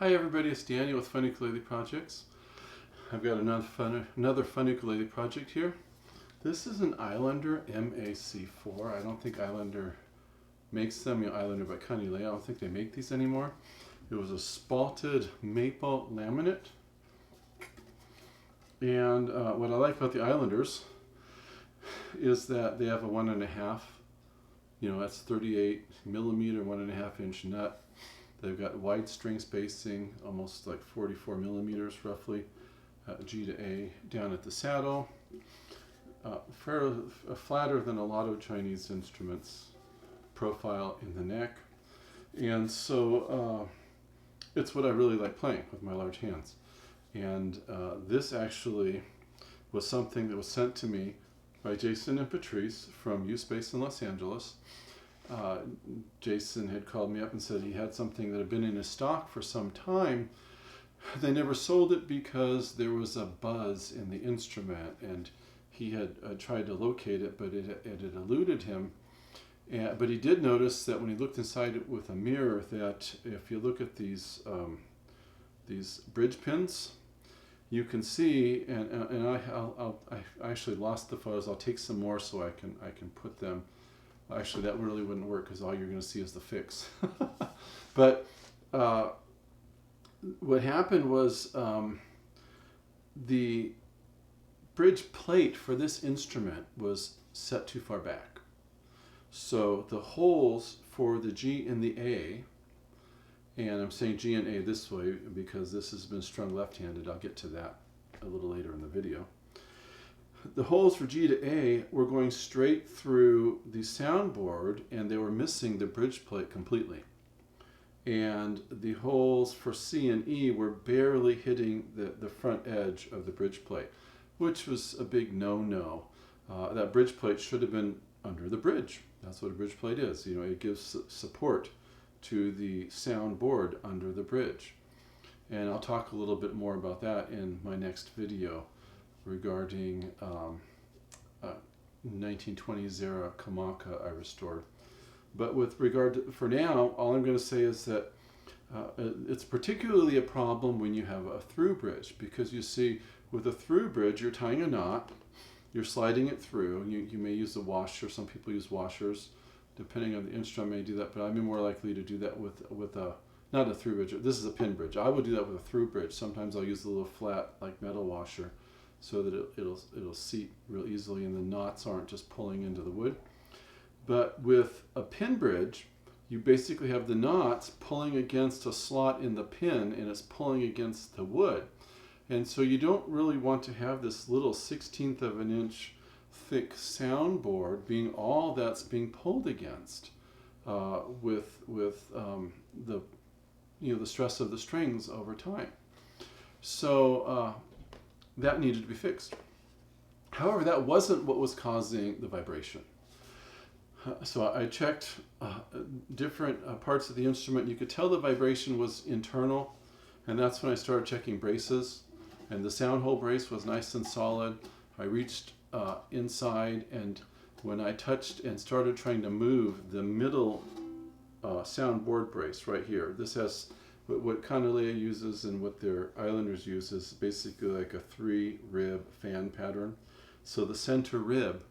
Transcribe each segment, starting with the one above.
Hi everybody, it's Danny with Funukulele Projects. I've got another Funukulele project here. This is an Islander MAC-4. I don't think Islander makes them. Islander by Kanilea. I don't think they make these anymore. It was a spalted maple laminate. And what I like about the Islanders is that they have a 1.5, that's 38 millimeter, 1.5 inch nut. They've got wide string spacing, almost like 44 millimeters roughly, G to A down at the saddle. Flatter than a lot of Chinese instruments, profile in the neck. And so it's what I really like playing with my large hands. And this actually was something that was sent to me by Jason and Patrice from U-Space in Los Angeles. Jason had called me up and said he had something that had been in his stock for some time. They never sold it because there was a buzz in the instrument, and he had tried to locate it, but it had eluded him. But he did notice that when he looked inside it with a mirror, that if you look at these bridge pins, you can see, and I actually lost the photos. I'll take some more so I can put them. Actually, that really wouldn't work because all you're going to see is the fix. But what happened was the bridge plate for this instrument was set too far back. So the holes for the G and the A, and I'm saying G and A this way because this has been strung left-handed. I'll get to that a little later in the video. The holes for G to A were going straight through the soundboard, and they were missing the bridge plate completely. And the holes for C and E were barely hitting the front edge of the bridge plate, which was a big no-no. That bridge plate should have been under the bridge. That's what a bridge plate is. It gives support to the soundboard under the bridge. And I'll talk a little bit more about that in my next video regarding 1920 Zara Kamaka I restored. But with regard to, for now, all I'm going to say is that it's particularly a problem when you have a through bridge, because you see, with a through bridge, you're tying a knot, you're sliding it through. You may use a washer. Some people use washers. Depending on the instrument, I may do that, but I'm more likely to do that with a, not a through bridge. This is a pin bridge. I would do that with a through bridge. Sometimes I'll use a little flat, like metal washer, so that it'll seat real easily and the knots aren't just pulling into the wood. But with a pin bridge, you basically have the knots pulling against a slot in the pin, and it's pulling against the wood. And so you don't really want to have this little 1/16 of an inch thick soundboard being all that's being pulled against with the stress of the strings over time. So that needed to be fixed. However, that wasn't what was causing the vibration. So I checked different parts of the instrument. You could tell the vibration was internal, and that's when I started checking braces. And the sound hole brace was nice and solid. I reached inside, and when I touched and started trying to move the middle soundboard brace right here, this has what Kanilea uses and what their Islanders use is basically like a 3-rib fan pattern. So the center rib,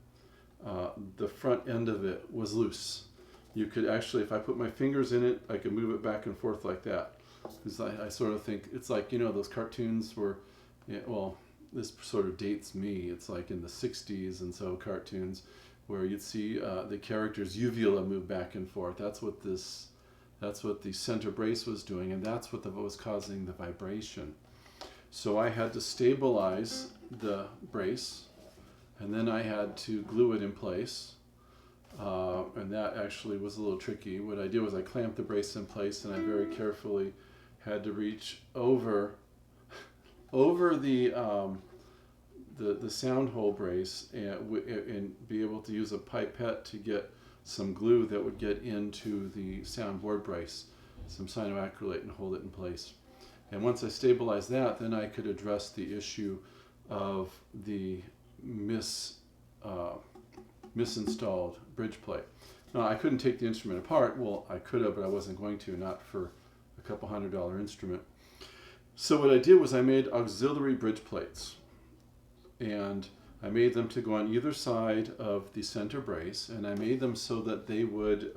the front end of it was loose. You could actually, if I put my fingers in it, I could move it back and forth like that. Because I sort of think, it's like, those cartoons where, this sort of dates me. It's like in the 60s and so cartoons where you'd see the character's uvula move back and forth. That's what the center brace was doing, and that's what was causing the vibration. So I had to stabilize the brace, and then I had to glue it in place. And that actually was a little tricky. What I did was I clamped the brace in place, and I very carefully had to reach over the sound hole brace and be able to use a pipette to get some glue that would get into the soundboard brace, some cyanoacrylate, and hold it in place. And once I stabilized that, then I could address the issue of the misinstalled bridge plate. Now, I couldn't take the instrument apart. Well, I could have, but I wasn't going to, not for a couple $100 instrument. So what I did was I made auxiliary bridge plates, and I made them to go on either side of the center brace, and I made them so that they would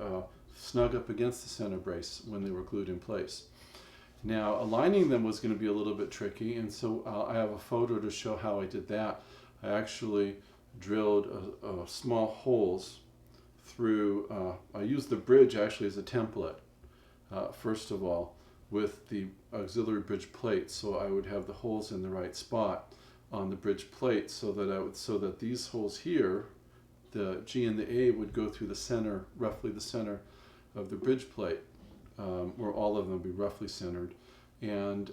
snug up against the center brace when they were glued in place. Now, aligning them was going to be a little bit tricky, and so I have a photo to show how I did that. I actually drilled small holes through, I used the bridge actually as a template, first of all, with the auxiliary bridge plate, so I would have the holes in the right spot on the bridge plate, so that these holes here, the G and the A, would go through the center, roughly the center of the bridge plate, where all of them would be roughly centered. And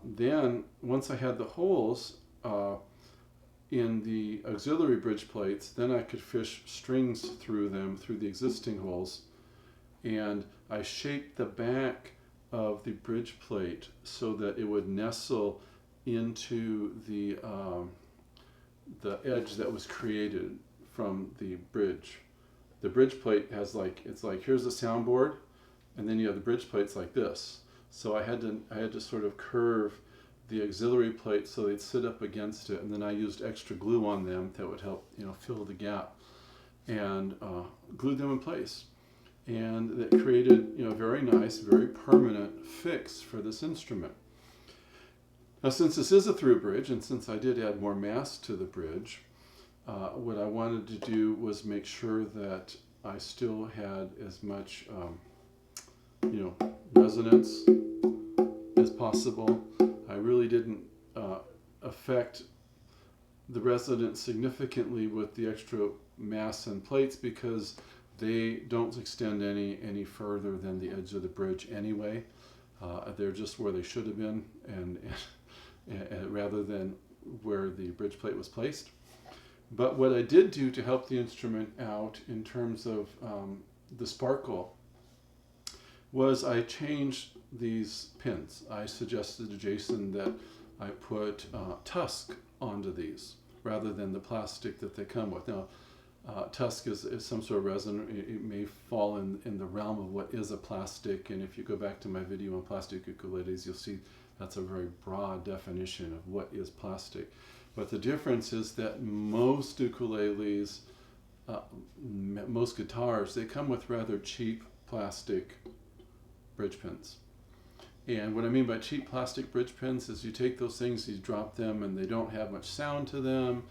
then once I had the holes in the auxiliary bridge plates, then I could fish strings through them, through the existing holes, and I shaped the back of the bridge plate so that it would nestle into the edge that was created from the bridge. The bridge plate has it's like here's the soundboard, and then you have the bridge plates like this. So I had to sort of curve the auxiliary plate so they'd sit up against it, and then I used extra glue on them that would help fill the gap, and glued them in place. And that created a very nice, very permanent fix for this instrument. Now, since this is a through bridge, and since I did add more mass to the bridge, what I wanted to do was make sure that I still had as much resonance as possible. I really didn't affect the resonance significantly with the extra mass and plates, because they don't extend any further than the edge of the bridge anyway. They're just where they should have been, and rather than where the bridge plate was placed. But what I did do to help the instrument out in terms of the sparkle was I changed these pins. I suggested to Jason that I put tusk onto these rather than the plastic that they come with. Now, tusk is some sort of resin. It may fall in the realm of what is a plastic, and if you go back to my video on plastic ukuleles, you'll see that's a very broad definition of what is plastic. But the difference is that most ukuleles, most guitars, they come with rather cheap plastic bridge pins. And what I mean by cheap plastic bridge pins is you take those things, you drop them, and they don't have much sound to them,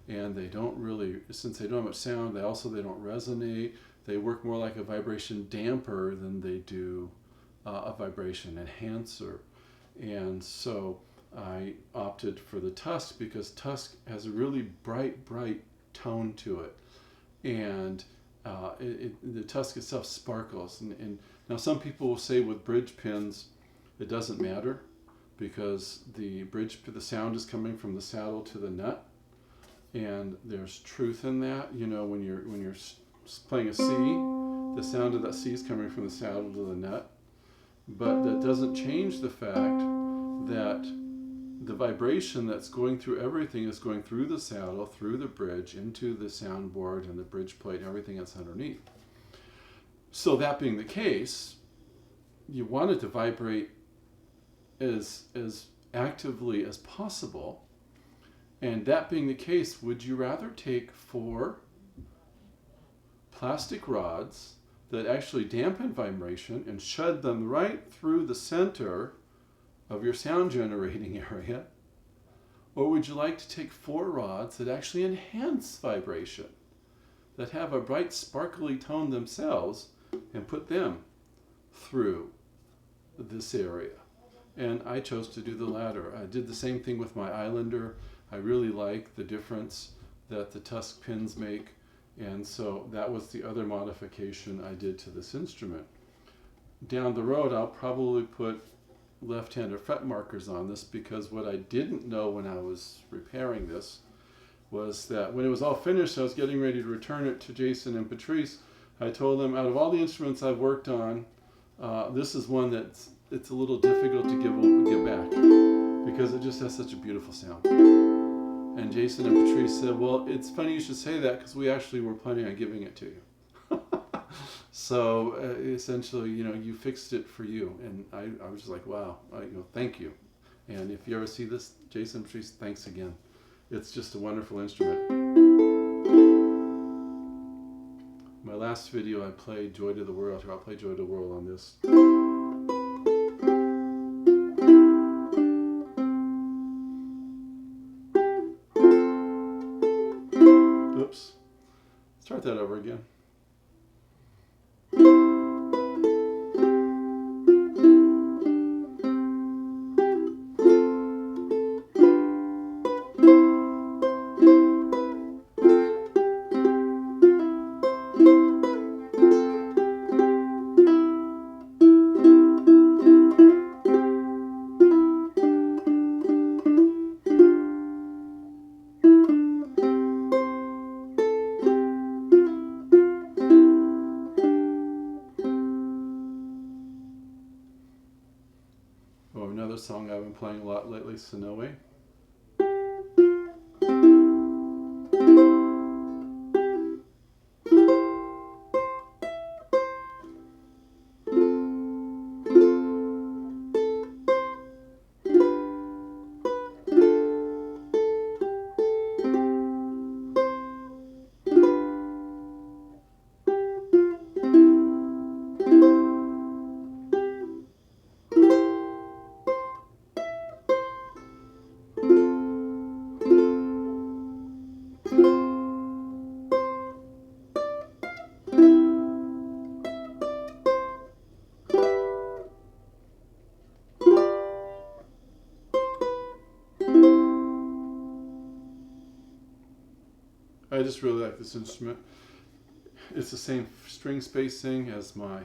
and they don't really, since they don't have much sound, they don't resonate. They work more like a vibration damper than they do a vibration enhancer. And so I opted for the tusk because tusk has a really bright tone to it, and the tusk itself sparkles. And now some people will say with bridge pins it doesn't matter, because the sound is coming from the saddle to the nut, and there's truth in that. When you're playing a C, the sound of that C is coming from the saddle to the nut, but that doesn't change the fact that the vibration that's going through everything is going through the saddle, through the bridge, into the soundboard and the bridge plate and everything that's underneath. So that being the case, you want it to vibrate as actively as possible. And that being the case, would you rather take 4 plastic rods that actually dampen vibration and shed them right through the center of your sound generating area? Or would you like to take 4 rods that actually enhance vibration, that have a bright sparkly tone themselves, and put them through this area? And I chose to do the latter. I did the same thing with my Islander. I really like the difference that the tusk pins make, and so that was the other modification I did to this instrument. Down the road, I'll probably put left-handed fret markers on this, because what I didn't know when I was repairing this was that when it was all finished, I was getting ready to return it to Jason and Patrice. I told them, out of all the instruments I've worked on, this is one it's a little difficult to give back, because it just has such a beautiful sound. And Jason and Patrice said, well, it's funny you should say that, because we actually were planning on giving it to you. So essentially, you fixed it for you. And I was just like, wow, thank you. And if you ever see this, Jason Patrice, thanks again. It's just a wonderful instrument. My last video I played Joy to the World. Here, I'll play Joy to the World on this. Oops. Start that over again. Or another song I've been playing a lot lately, Sonoe. I just really like this instrument. It's the same string spacing as my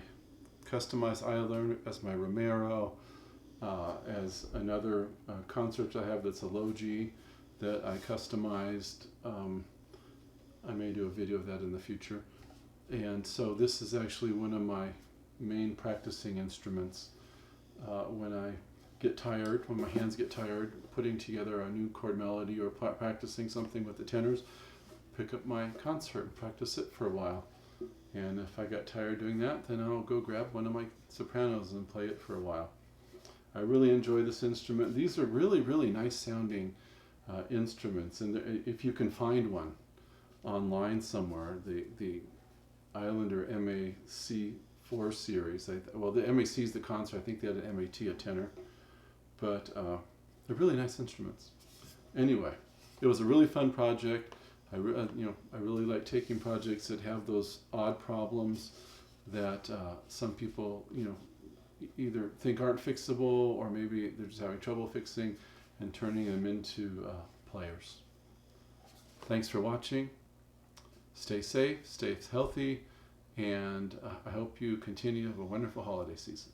customized Islander, as my Romero, as another concert I have that's a low G that I customized. I may do a video of that in the future. And so this is actually one of my main practicing instruments. When I get tired, when my hands get tired, putting together a new chord melody or practicing something with the tenors, pick up my concert and practice it for a while. And if I got tired doing that, then I'll go grab one of my sopranos and play it for a while. I really enjoy this instrument. These are really, really nice sounding instruments. And if you can find one online somewhere, the Islander MAC-4 series, well, the MAC is the concert. I think they had an MAT, a tenor. But they're really nice instruments. Anyway, it was a really fun project. I really like taking projects that have those odd problems that some people, either think aren't fixable, or maybe they're just having trouble fixing, and turning them into players. Thanks for watching. Stay safe, stay healthy, and I hope you continue to have a wonderful holiday season.